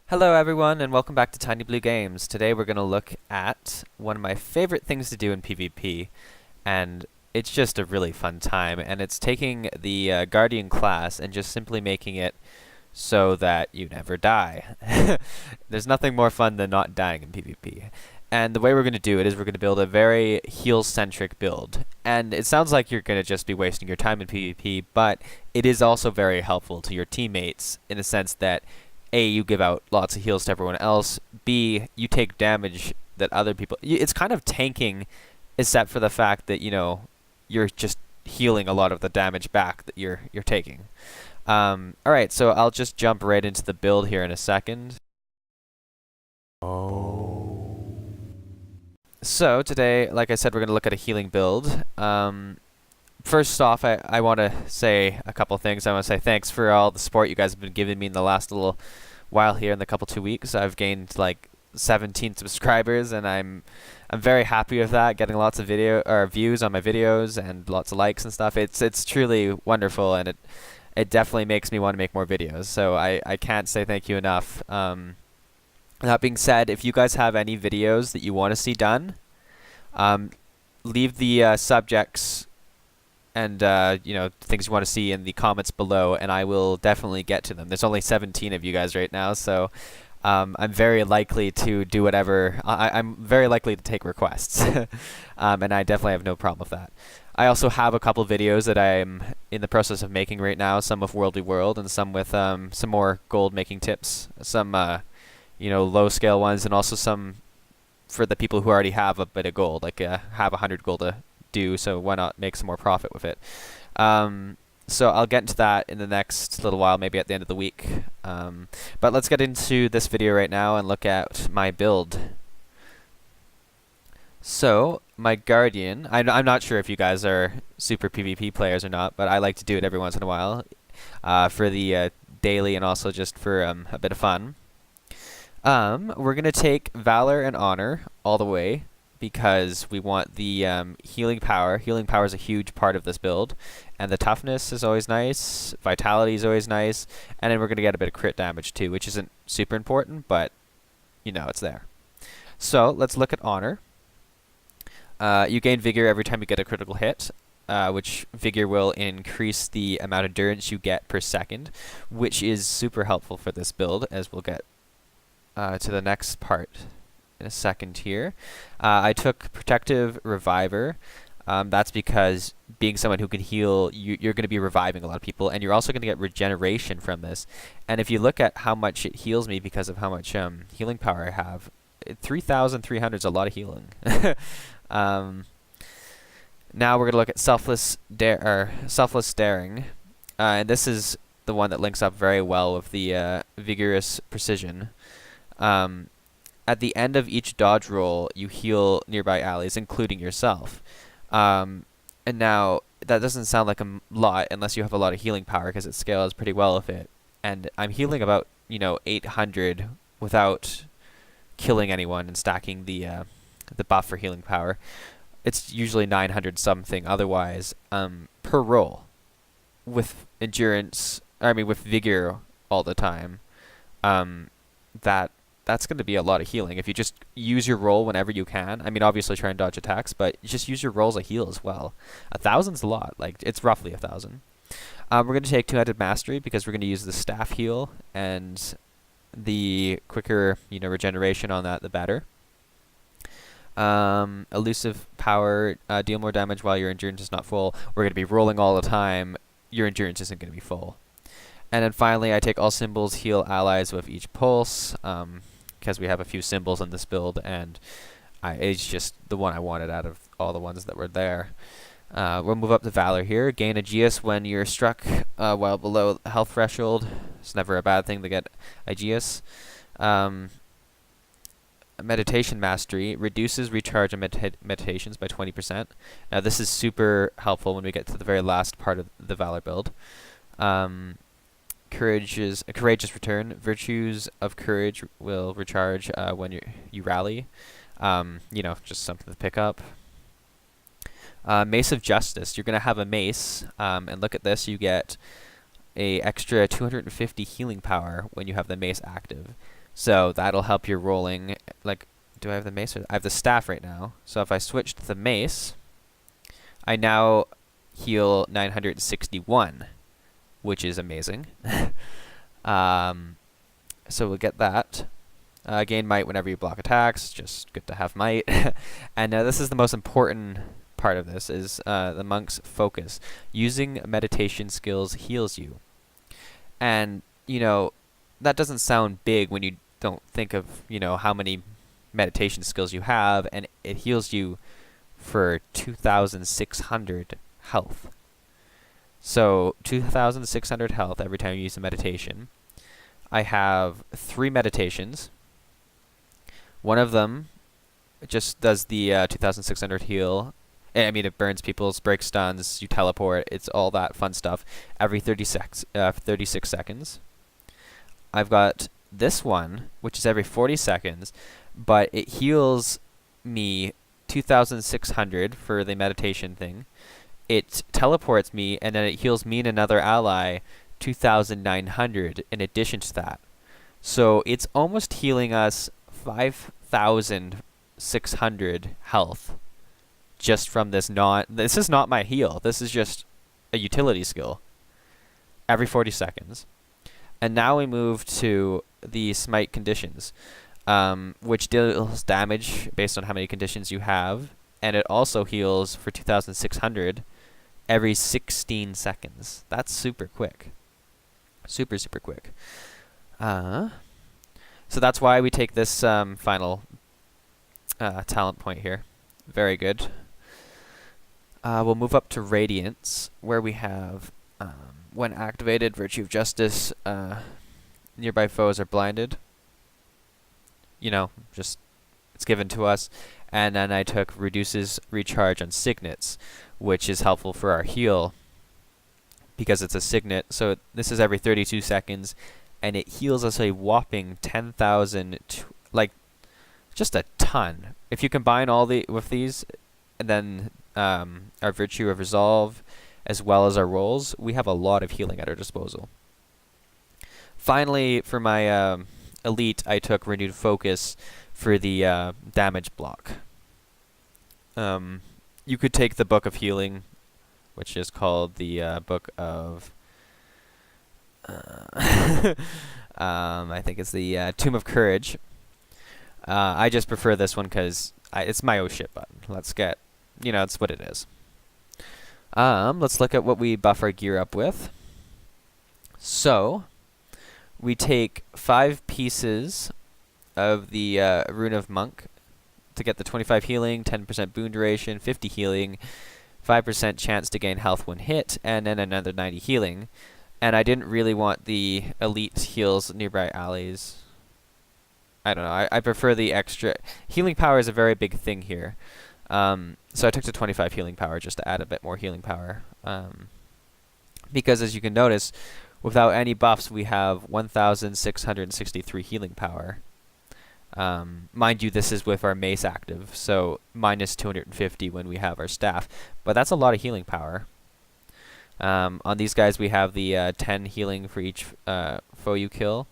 Hello everyone and welcome back to Tiny Blue Games. Today we're going to look at one of my favorite things to do in PvP, and it's just a really fun time, and it's taking the Guardian class and just simply making it so that you never die. There's nothing more fun than not dying in PvP. And the way we're going to do it is we're going to build a very heal-centric build. And it sounds like you're going to just be wasting your time in PvP, but it is also very helpful to your teammates in the sense that A, you give out lots of heals to everyone else. B, you take damage that other people... It's kind of tanking, except for the fact that, you know, you're just healing a lot of the damage back that you're taking. Alright, so I'll just jump right into the build here in a second. So today, like I said, we're going to look at a healing build. First off, I want to say a couple things. I want to say thanks for all the support you guys have been giving me in the last little while here in the couple 2 weeks. I've gained like 17 subscribers, and I'm very happy with that. Getting lots of views on my videos and lots of likes and stuff. It's truly wonderful, and it definitely makes me want to make more videos. So I can't say thank you enough. That being said, if you guys have any videos that you want to see done, leave the subjects and you know, things you want to see in the comments below, and I will definitely get to them. There's only 17 of you guys right now, so I'm very likely to do whatever. I'm very likely to take requests, and I definitely have no problem with that. I also have a couple videos that I'm in the process of making right now, some with Worldly World and some with some more gold making tips, some you know, low scale ones, and also some for the people who already have a bit of gold, like have 100 gold to do, so why not make some more profit with it. So I'll get into that in the next little while, maybe at the end of the week. But let's get into this video right now and look at my build. So my Guardian, I'm not sure if you guys are super PvP players or not, but I like to do it every once in a while for the daily and also just for a bit of fun. We're going to take Valor and Honor all the way because we want the healing power. Healing power is a huge part of this build. And the toughness is always nice. Vitality is always nice. And then we're going to get a bit of crit damage too, which isn't super important, but, you know, it's there. So let's look at Honor. You gain Vigor every time you get a critical hit, which Vigor will increase the amount of endurance you get per second, which is super helpful for this build, as we'll get to the next part in a second here. I took Protective Reviver. That's because being someone who can heal, you're going to be reviving a lot of people, and you're also going to get regeneration from this. And if you look at how much it heals me because of how much healing power I have, 3,300 is a lot of healing. Now we're going to look at Selfless Daring, and this is the one that links up very well with the Vigorous Precision. At the end of each dodge roll, you heal nearby allies, including yourself. And now, that doesn't sound like a lot unless you have a lot of healing power, because it scales pretty well with it. And I'm healing about, you know, 800 without killing anyone and stacking the buff for healing power. It's usually 900 something otherwise per roll. With with Vigor all the time, that's going to be a lot of healing. If you just use your roll whenever you can, I mean, obviously try and dodge attacks, but just use your rolls as a heal as well. 1,000's a lot. Like, it's roughly 1,000. We're going to take Two-Handed Mastery because we're going to use the staff heal, and the quicker, you know, regeneration on that, the better. Elusive Power, deal more damage while your endurance is not full. We're going to be rolling all the time. Your endurance isn't going to be full. And then finally, I take all symbols, heal allies with each pulse, because we have a few symbols in this build, and it's just the one I wanted out of all the ones that were there. We'll move up to Valor here. Gain Aegeus when you're struck while below the health threshold. It's never a bad thing to get Aegeus. Meditation Mastery reduces recharge and meditations by 20%. Now this is super helpful when we get to the very last part of the Valor build. Courageous Return. Virtues of Courage will recharge when you rally. You know, just something to pick up. Mace of Justice. You're going to have a mace, and look at this. You get a extra 250 healing power when you have the mace active. So that'll help your rolling. Like, do I have the mace? I have the staff right now. So if I switch to the mace, I now heal 961, which is amazing. So we'll get that. Gain might whenever you block attacks. Just good to have might. And this is the most important part of this, is the monk's focus. Using meditation skills heals you. And, you know, that doesn't sound big when you don't think of, you know, how many meditation skills you have, and it heals you for 2,600 health. So 2,600 health every time you use a meditation. I have 3 meditations. One of them just does the 2,600 heal. I mean, it burns people's break stuns, you teleport, it's all that fun stuff every 36 seconds. I've got this one, which is every 40 seconds, but it heals me 2,600 for the meditation thing. It teleports me, and then it heals me and another ally 2,900 in addition to that. So it's almost healing us 5,600 health just from this. This is not my heal. This is just a utility skill every 40 seconds. And now we move to the smite conditions, which deals damage based on how many conditions you have, and it also heals for 2,600 every 16 seconds. That's super quick. Super, super quick. So that's why we take this final talent point here. Very good. We'll move up to Radiance, where we have, when activated, Virtue of Justice, nearby foes are blinded. You know, just, it's given to us. And then I took Reduces Recharge on Signets, which is helpful for our heal, because it's a signet. So this is every 32 seconds, and it heals us a whopping 10,000, like, just a ton. If you combine all with these, and then our Virtue of Resolve, as well as our rolls, we have a lot of healing at our disposal. Finally, for my elite, I took Renewed Focus for the damage block. You could take the Book of Healing, which is called the Book of... I think it's the Tomb of Courage. I just prefer this one because it's my oh shit button. Let's get... You know, it's what it is. Let's look at what we buff our gear up with. So, we take 5 pieces of the Rune of Monk to get the 25 healing, 10% boon duration, 50 healing, 5% chance to gain health when hit, and then another 90 healing. And I didn't really want the elite heals nearby allies. I don't know, I prefer the extra... Healing power is a very big thing here. So I took the 25 healing power just to add a bit more healing power. Because as you can notice, without any buffs, we have 1,663 healing power. Mind you, this is with our mace active, so minus 250 when we have our staff. But that's a lot of healing power. On these guys, we have the 10 healing for each foe you kill.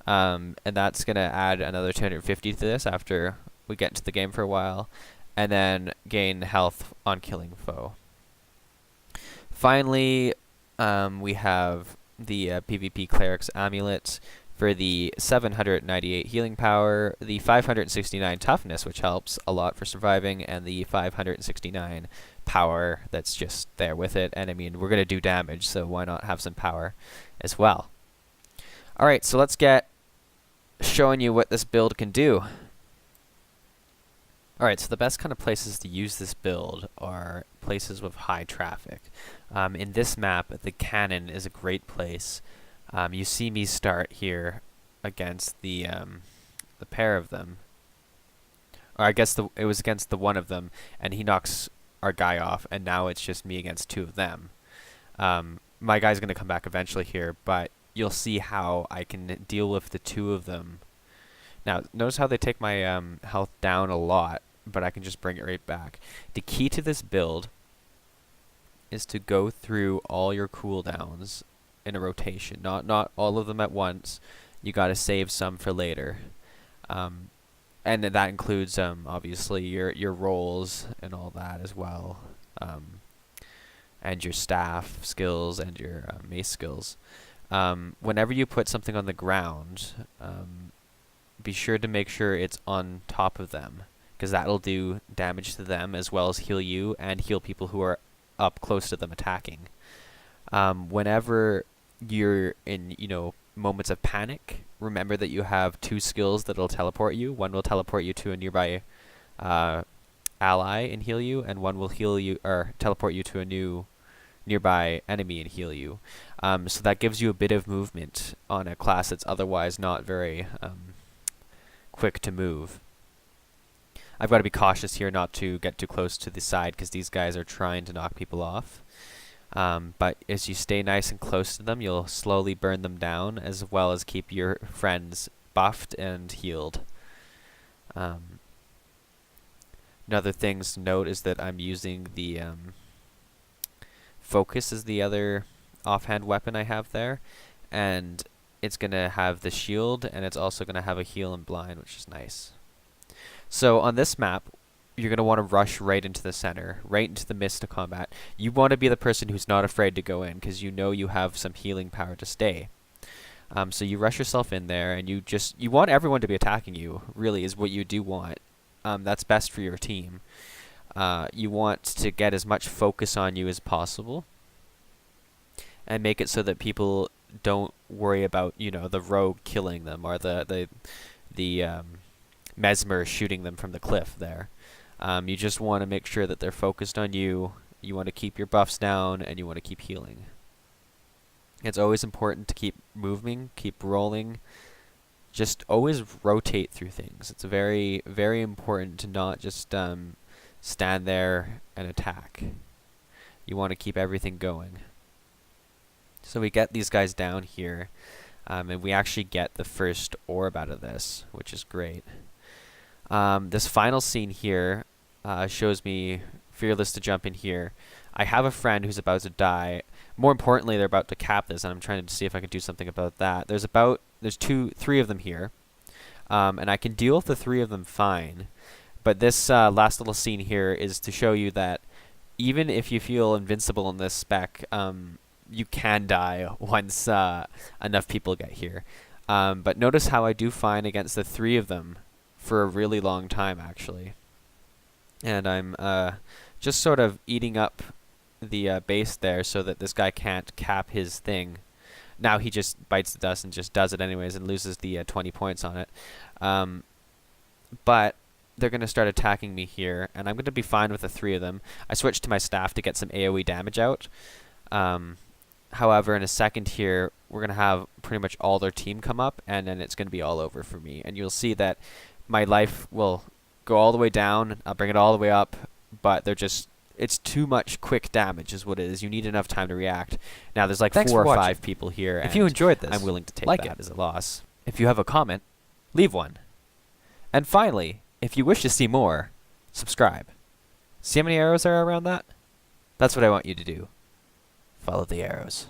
And that's going to add another 250 to this after we get into the game for a while. And then gain health on killing foe. Finally, we have the PvP Cleric's Amulet for the 798 healing power, the 569 toughness, which helps a lot for surviving, and the 569 power that's just there with it. And I mean, we're going to do damage, so why not have some power as well? Alright, so let's get showing you what this build can do. Alright, so the best kind of places to use this build are places with high traffic. In this map, the cannon is a great place. You see me start here against the pair of them. Or I guess it was against the one of them, and he knocks our guy off, and now it's just me against 2 of them. My guy's going to come back eventually here, but you'll see how I can deal with the 2 of them. Now, notice how they take my health down a lot, but I can just bring it right back. The key to this build is to go through all your cooldowns in a rotation. Not all of them at once. you got to save some for later. And that includes obviously your rolls and all that as well, and your staff skills and your mace skills. Whenever you put something on the ground, be sure to make sure it's on top of them, because that'll do damage to them as well as heal you and heal people who are up close to them attacking. Whenever you're in, moments of panic, remember that you have 2 skills that'll teleport you. One will teleport you to a nearby ally and heal you, and one will heal you or teleport you to a new nearby enemy and heal you. So that gives you a bit of movement on a class that's otherwise not very quick to move. I've got to be cautious here not to get too close to the side, because these guys are trying to knock people off. But as you stay nice and close to them, you'll slowly burn them down, as well as keep your friends buffed and healed. Another things to note is that I'm using the focus as the other offhand weapon I have there, and it's going to have the shield, and it's also going to have a heal and blind, which is nice. So on this map, you're going to want to rush right into the center, right into the midst of combat. You want to be the person who's not afraid to go in, because you know you have some healing power to stay. So you rush yourself in there, and you want everyone to be attacking you, really, is what you do want. That's best for your team. You want to get as much focus on you as possible, and make it so that people don't worry about, the rogue killing them, or the mesmer shooting them from the cliff there. You just want to make sure that they're focused on you. You want to keep your buffs down, and you want to keep healing. It's always important to keep moving, keep rolling. Just always rotate through things. It's very, very important to not just stand there and attack. You want to keep everything going. So we get these guys down here, and we actually get the first orb out of this, which is great. This final scene here shows me fearless to jump in here. I have a friend who's about to die. More importantly, they're about to cap this, and I'm trying to see if I can do something about that. There's 3 of them here, and I can deal with the 3 of them fine. But this last little scene here is to show you that even if you feel invincible in this spec, you can die once enough people get here. But notice how I do fine against the 3 of them for a really long time, actually. And I'm just sort of eating up the base there so that this guy can't cap his thing. Now he just bites the dust and just does it anyways and loses the 20 points on it. But they're going to start attacking me here, and I'm going to be fine with the 3 of them. I switched to my staff to get some AoE damage out. However, in a second here, we're going to have pretty much all their team come up, and then it's going to be all over for me. And you'll see that my life will go all the way down. I'll bring it all the way up, but it's too much quick damage is what it is. You need enough time to react. Now, there's like 4 or 5 people here. If you enjoyed this, I'm willing to take like that it. as a loss. If you have a comment, leave one. And finally, if you wish to see more, subscribe. See how many arrows are around that? That's what I want you to do. Follow the arrows.